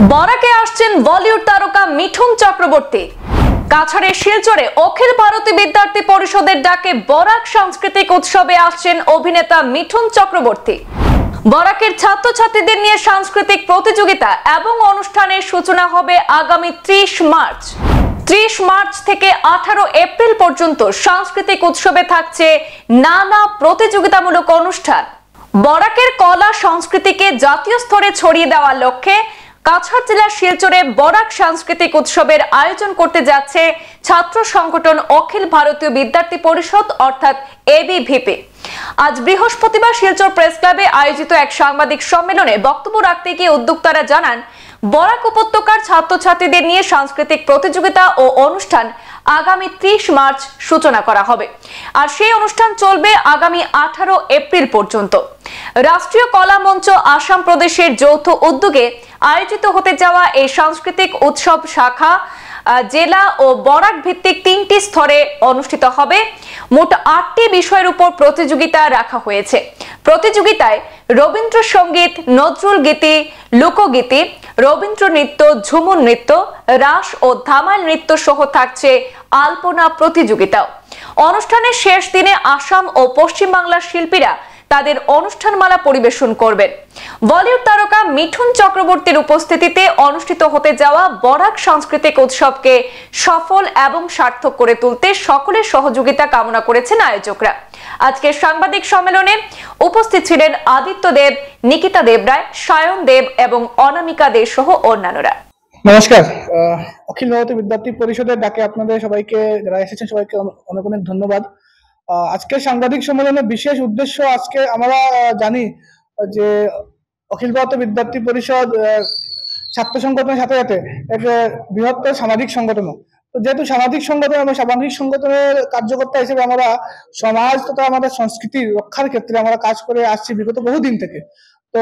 বরাকে আসছেন বলিউড তারকা মিঠুন চক্রবর্তী। কাছাড়ের শিলচরে অখিল ভারতীয় বিদ্যার্থী পরিষদের ডাকে বরাক সাংস্কৃতিক উৎসবে আসছেন অভিনেতা মিঠুন চক্রবর্তী। বরাকের ছাত্রছাত্রীদের নিয়ে সাংস্কৃতিক প্রতিযোগিতা এবং অনুষ্ঠানের সূচনা হবে আগামী 30 মার্চ। 30 মার্চ থেকে 18 এপ্রিল পর্যন্ত সাংস্কৃতিক উৎসবে থাকছে নানা প্রতিযোগিতামূলক অনুষ্ঠান। বরাকের কলা সংস্কৃতিকে জাতীয় স্তরে ছড়িয়ে দেওয়ার লক্ষ্যে কাছাড় জেলার শিলচরে বরাক সাংস্কৃতিক উৎসবের আয়োজন করতে যাচ্ছে ছাত্র সংগঠন অখিল ভারতীয় বিদ্যার্থী পরিষদ অর্থাৎ এবিভিপি। আজ বৃহস্পতিবার শিলচর প্রেস ক্লাবে আয়োজিত এক সাংবাদিক সম্মেলনে বক্তব্য রাখতে গিয়ে উদ্যোক্তারা জানান, বরাক উপত্যকার ছাত্রছাত্রীদের নিয়ে সাংস্কৃতিক প্রতিযোগিতা ও অনুষ্ঠান আগামী 30 মার্চ সূচনা করা হবে, আর সেই অনুষ্ঠান চলবে আগামী 18 এপ্রিল পর্যন্ত। রাষ্ট্রীয় কলা মঞ্চ আসাম প্রদেশের যৌথ উদ্যোগে আয়োজিত হতে যাওয়া এই সাংস্কৃতিক উৎসব শাখা জেলা ও বরাক ভিত্তিক 3টি স্তরে অনুষ্ঠিত হবে। মোট 8টি বিষয়ের উপর প্রতিযোগিতা রাখা হয়েছে। প্রতিযোগিতায় রবীন্দ্রসঙ্গীত, নজরুল গীতি, লোকগীতি, রবীন্দ্র নৃত্য, ঝুমুর নৃত্য, রাস ও ধামাল নৃত্য সহ থাকছে আলপনা প্রতিযোগিতাও। অনুষ্ঠানের শেষ দিনে আসাম ও পশ্চিম বাংলার শিল্পীরা তাদের অনুষ্ঠানমালা পরিবেশন করবেন। বলিউড তারকা মিঠুন চক্রবর্তীর উপস্থিতিতে অনুষ্ঠিত হতে যাওয়া বরাক সাংস্কৃতিক উৎসবকে সফল এবং সার্থক করে তুলতে সকলের সহযোগিতা কামনা করেছেন আয়োজকরা। আজকের সাংবাদিক সম্মেলনে উপস্থিত ছিলেন আদিত্য দেব, নিকিতা দেবরায়, সায়ন দেব এবং অনামিকা দে সহ অন্যান্যরা। নমস্কার। অখিল ভারতীয় বিদ্যার্থী পরিষদের ডাকে আপনাদের সবাইকে যারা এসেছেন সবাইকে অনেক অনেক ধন্যবাদ। আজকের সাংবাদিক সম্মেলনের বিশেষ উদ্দেশ্য, আজকে আমরা জানি যে অখিল ভারতীয় বিদ্যার্থী পরিষদ ছাত্র সংগঠনের সাথে সাথে এক বৃহত্তর সামাজিক সংগঠন। তো যেহেতু সামাজিক সংগঠন এবং সামাজিক সংগঠনের কার্যকর্তা হিসেবে আমরা সমাজ তথা আমাদের সংস্কৃতি রক্ষার ক্ষেত্রে আমরা কাজ করে আসছি বিগত বহুদিন থেকে। তো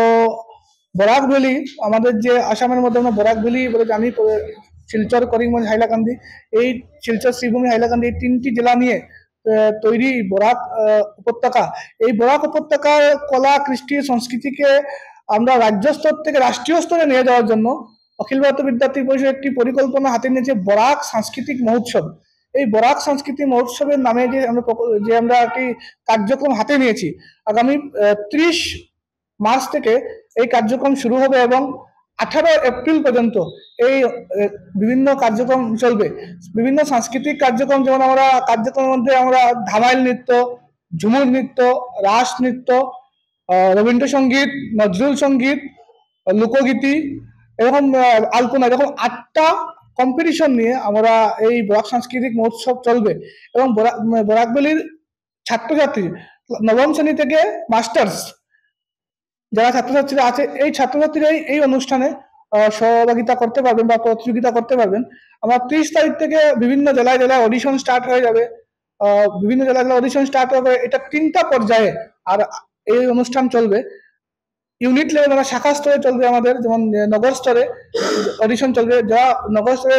বরাক ভ্যালি, আমাদের যে আসামের মধ্যে আমরা বরাক ভ্যালি বলে জানি, শিলচর, করিমগঞ্জ, হাইলাকান্দি, এই শিলচর, শ্রীভূমি, হাইলাকান্দি এই 3টি জেলা নিয়ে তৈরি বরাক উপত্যকা। এই বরাক উপত্যকার কলা, কৃষ্টি, সংস্কৃতিকে আমরা রাজ্য স্তর থেকে রাষ্ট্রীয় স্তরে নিয়ে যাওয়ার জন্য অখিল ভারতীয় বিদ্যার্থী পরিষদ একটি পরিকল্পনা হাতে নিয়েছে, বরাক সাংস্কৃতিক মহোৎসব। এই বরাক সাংস্কৃতিক মহোৎসবের নামে যে আমরা একটি কার্যক্রম হাতে নিয়েছি, আগামী 30 মার্চ থেকে এই কার্যক্রম শুরু হবে এবং 18 এপ্রিল পর্যন্ত এই বিভিন্ন কার্যক্রম চলবে। বিভিন্ন সাংস্কৃতিক কার্যক্রম, যেমন আমরা কার্যক্রমের মধ্যে আমরা ধামাইল নৃত্য, ঝুমুর নৃত্য, রাস নৃত্য, রবীন্দ্রসঙ্গীত, নজরুল সঙ্গীত, লোকগীতি, এরকম আলপনা, এরকম 8টা কম্পিটিশন নিয়ে আমরা এই বরাক সাংস্কৃতিক মহোৎসব চলবে। এবং বরাক ভ্যালির ছাত্রছাত্রী নবম শ্রেণী থেকে মাস্টার্স যারা ছাত্রছাত্রীরা আছে, এই ছাত্রছাত্রীরা এই অনুষ্ঠানে সহযোগিতা করতে পারবেন বা প্রতিযোগিতা করতে পারবেন। আমরা 30 তারিখ থেকে বিভিন্ন জেলায় জেলায় অডিশন স্টার্ট হয়ে যাবে। বিভিন্ন জেলায় জেলায় অডিশন স্টার্ট হবে। এটা 3টা পর্যায়ে আর এই অনুষ্ঠান চলবে। ইউনিট লেভেল মানে শাখা স্তরে চলবে আমাদের, যেমন নগর স্তরে অডিশন চলবে। যারা নগর স্তরে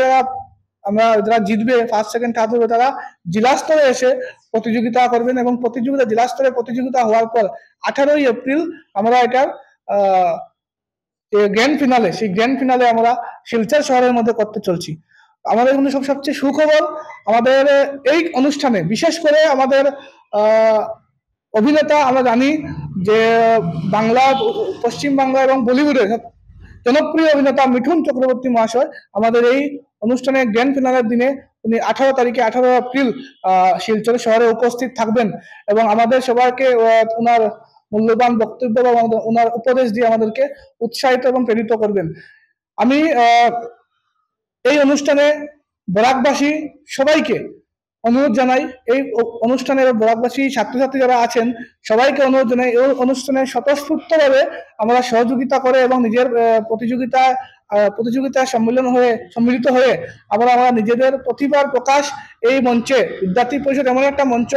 যারা জিতবে, ফার্স্ট, সেকেন্ড, থার্ড হবে, তারা জেলা স্তরে এসে প্রতিযোগিতা করবেন এবং জেলা স্তরে প্রতিযোগিতা হওয়ার পর 18 এপ্রিল আমরা এটার গ্র্যান্ড ফিনালে, সেই গ্র্যান্ড ফিনালে আমরা শিলচর শহরের মধ্যে করতে চলছি। আমাদের কিন্তু সবচেয়ে সুখবর, আমাদের এই অনুষ্ঠানে বিশেষ করে আমাদের অভিনেতা, আমরা জানি যে বাংলা, পশ্চিম বাংলা এবং বলিউডের জনপ্রিয় অভিনেতা মিঠুন চক্রবর্তী মহাশয় আমাদের এই অনুষ্ঠানে গ্র্যান্ড ফিনালের দিনে উনি 18 এপ্রিল শিলচর শহরে উপস্থিত থাকবেন এবং আমাদের সবাইকে ওনার মূল্যবান বক্তব্য বা ওনার উপদেশ দিয়ে আমাদেরকে উৎসাহিত এবং প্রেরিত করবেন। আমি এই অনুষ্ঠানে বরাকবাসী সবাইকে অনুরোধ জানাই, এই অনুষ্ঠানে বরাকবাসী ছাত্রছাত্রী যারা আছেন সবাইকে অনুরোধ জানাই, এই অনুষ্ঠানে স্বতঃস্ফূর্তভাবে আমরা সহযোগিতা করে এবং নিজের প্রতিযোগিতায় সম্মিলিত হয়ে আমরা নিজেদের প্রতিভার প্রকাশ এই মঞ্চে, বিদ্যার্থী পরিষদ এমন একটা মঞ্চ,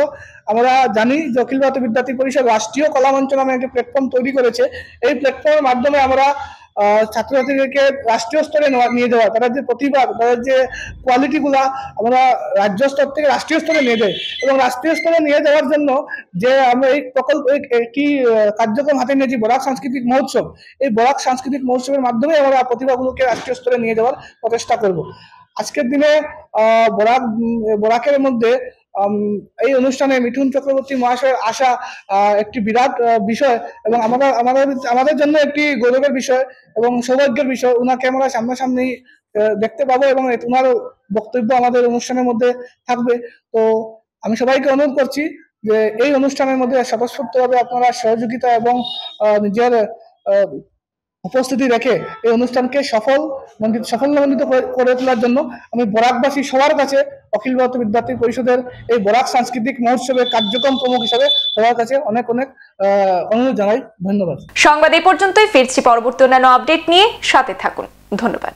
আমরা জানি যে অখিল ভারতীয় বিদ্যার্থী পরিষদ রাষ্ট্রীয় কলা মঞ্চ নামে একটি প্ল্যাটফর্ম তৈরি করেছে। এই প্ল্যাটফর্মের মাধ্যমে আমরা ছাত্রছাত্রীদেরকে রাষ্ট্রীয় স্তরে নিয়ে যাওয়া, তাদের যে প্রতিভা, তাদের যে কোয়ালিটি গুলা আমরা রাজ্য স্তর থেকে রাষ্ট্রীয় স্তরে নিয়ে যাই। এবং রাষ্ট্রীয় স্তরে নিয়ে যাওয়ার জন্য যে আমরা এই প্রকল্প একটি কার্যক্রম হাতে নিয়েছি, বরাক সাংস্কৃতিক মহোৎসব, এই বরাক সাংস্কৃতিক মহোৎসবের মাধ্যমে আমরা প্রতিভাগুলোকে রাষ্ট্রীয় স্তরে নিয়ে যাওয়ার প্রচেষ্টা করব। আজকের দিনে বরাকের মধ্যে এই অনুষ্ঠানে মিঠুন চক্রবর্তী মহাশয়ের আসা একটি বিরাট বিষয়, এবং আমাদের জন্য একটি গৌরবের বিষয় এবং সৌভাগ্যের বিষয়। উনাকে আমরা সামনাসামনি দেখতে পাবো এবং উনার বক্তব্য আমাদের অনুষ্ঠানের মধ্যে থাকবে। তো আমি সবাইকে অনুরোধ করছি যে এই অনুষ্ঠানের মধ্যে স্বতঃস্ফূর্তভাবে আপনারা সহযোগিতা এবং নিজের উপস্থিতি রেখে এই অনুষ্ঠানকে সাফল্যমণ্ডিত করে তোলার জন্য আমি বরাকবাসী সবার কাছে অখিল ভারতীয় বিদ্যার্থী পরিষদের এই বরাক সাংস্কৃতিক মহোৎসবের কার্যক্রম প্রমুখ হিসাবে সবার কাছে অনেক অনুরোধ জানাই। ধন্যবাদ। সংবাদ এই পর্যন্তই, ফিরছি পরবর্তী অন্যান্য আপডেট নিয়ে, সাথে থাকুন। ধন্যবাদ।